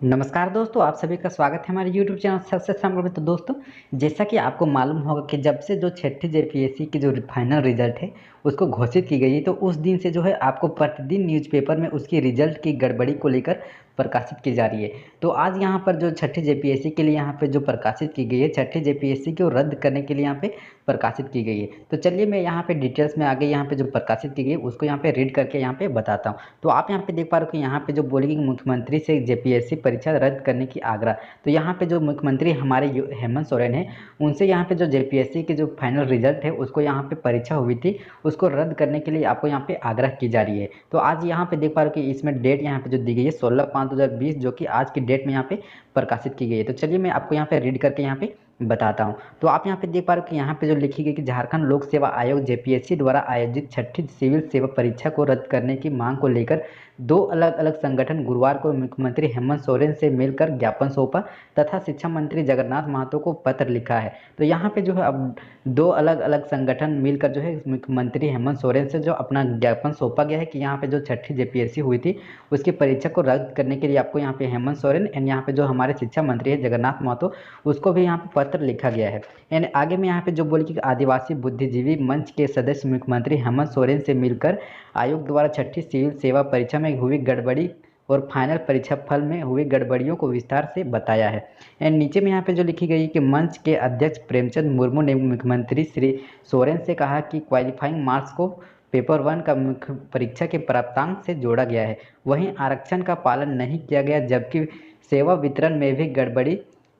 नमस्कार दोस्तों, आप सभी का स्वागत है हमारे YouTube चैनल सक्सेस फैमिली में। तो दोस्तों, जैसा कि आपको मालूम होगा कि जब से जो छठी जेपीएससी की जो फाइनल रिजल्ट है उसको घोषित की गई है, तो उस दिन से जो है आपको प्रतिदिन न्यूज़पेपर में उसकी रिजल्ट की गड़बड़ी को लेकर प्रकाशित की जा रही है। तो आज यहाँ पर जो छठी जेपीएससी के लिए यहाँ पे जो प्रकाशित की गई है, छठी जेपीएससी को रद्द करने के लिए यहाँ पे प्रकाशित की गई है। तो चलिए मैं यहाँ पे डिटेल्स में आगे यहाँ पे जो प्रकाशित की गई है उसको यहाँ पे रीड करके यहाँ पे बताता हूँ। तो आप यहाँ पे देख पा रहे हो कि यहाँ पे जो बोलेगी कि मुख्यमंत्री से जेपीएससी परीक्षा रद्द करने की आग्रह। तो यहाँ पे जो मुख्यमंत्री हमारे हेमंत सोरेन है, उनसे यहाँ पे जो जेपीएससी की जो फाइनल रिजल्ट है उसको यहाँ पे परीक्षा हुई थी उसको रद्द करने के लिए आपको यहाँ पे आग्रह की जा रही है। तो आज यहाँ पे देख पा रहे हो कि इसमें डेट यहाँ पे जो दी गई है 16/5/2020, जो कि आज की डेट में यहाँ पे प्रकाशित की गई है। तो चलिए मैं आपको यहाँ पे रीड करके यहाँ पे बताता हूँ। तो आप यहाँ पे देख पा रहे हो कि यहाँ पे जो लिखी गई कि झारखंड लोक सेवा आयोग जेपीएससी द्वारा आयोजित छठी सिविल सेवा परीक्षा को रद्द करने की मांग को लेकर दो अलग अलग संगठन गुरुवार को मुख्यमंत्री हेमंत सोरेन से मिलकर ज्ञापन सौंपा तथा शिक्षा मंत्री जगन्नाथ महतो को पत्र लिखा है। तो यहाँ पे जो है अब दो अलग अलग संगठन मिलकर जो है मुख्यमंत्री हेमंत सोरेन से जो अपना ज्ञापन सौंपा गया है कि यहाँ पे जो छठी जेपीएससी हुई थी उसकी परीक्षा को रद्द करने के लिए आपको यहाँ पे हेमंत सोरेन एंड यहाँ पे जो हमारे शिक्षा मंत्री है जगन्नाथ महतो, उसको भी यहाँ पे पत्र लिखा गया है। एंड आगे में यहाँ पे जो बोली कि आदिवासी बुद्धिजीवी मंच के सदस्य मुख्यमंत्री हेमंत सोरेन से मिलकर आयोग द्वारा छठी सिविल सेवा परीक्षा में हुई गड़बड़ी और फाइनल परीक्षा फल में हुई गड़बड़ियों को विस्तार से बताया है। एंड नीचे में यहाँ पे जो लिखी गई कि मंच के अध्यक्ष प्रेमचंद मुर्मू ने मुख्यमंत्री श्री सोरेन से कहा कि क्वालिफाइंग मार्क्स को पेपर 1 का मुख्य परीक्षा के प्राप्तांक से जोड़ा गया है, वहीं आरक्षण का पालन नहीं किया गया, जबकि सेवा वितरण में भी गड़बड़ी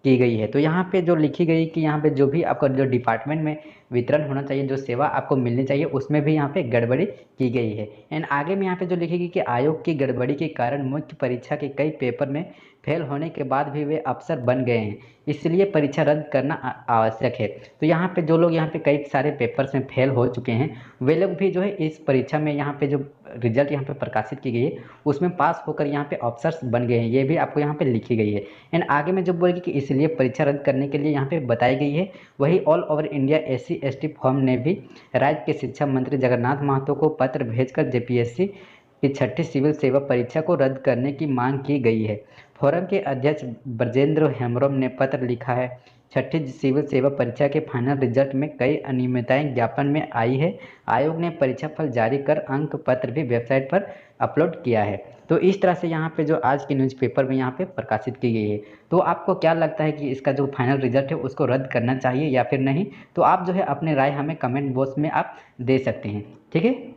की गई है। तो यहाँ पे जो लिखी गई कि यहाँ पे जो भी आपका जो डिपार्टमेंट में वितरण होना चाहिए, जो सेवा आपको मिलनी चाहिए, उसमें भी यहाँ पे गड़बड़ी की गई है। एंड आगे में यहाँ पे जो लिखी गई कि आयोग की गड़बड़ी के कारण मुख्य परीक्षा के कई पेपर में फेल होने के बाद भी वे अफसर बन गए हैं, इसलिए परीक्षा रद्द करना आवश्यक है। तो यहाँ पे जो लोग यहाँ पे कई सारे पेपर्स में फेल हो चुके हैं, वे लोग भी जो है इस परीक्षा में यहाँ पे जो रिजल्ट यहाँ पे प्रकाशित की गई है उसमें पास होकर यहाँ पे अफसर्स बन गए हैं, ये भी आपको यहाँ पे लिखी गई है। एंड आगे में जो बोलेगी कि इसलिए परीक्षा रद्द करने के लिए यहाँ पे बताई गई है। वही all over India SC/ST form ने भी राज्य के शिक्षा मंत्री जगन्नाथ महतो को पत्र भेजकर जेपीएससी की छठी सिविल सेवा परीक्षा को रद्द करने की मांग की गई है। फोरम के अध्यक्ष ब्रजेंद्र हेम्ब्रम ने पत्र लिखा है, छठी सिविल सेवा परीक्षा के फाइनल रिजल्ट में कई अनियमितताएं ज्ञापन में आई है। आयोग ने परीक्षा फल जारी कर अंक पत्र भी वेबसाइट पर अपलोड किया है। तो इस तरह से यहाँ पे जो आज के न्यूज़पेपर में यहाँ पे प्रकाशित की गई है। तो आपको क्या लगता है कि इसका जो फाइनल रिजल्ट है उसको रद्द करना चाहिए या फिर नहीं? तो आप जो है अपने राय हमें कमेंट बॉक्स में आप दे सकते हैं। ठीक है।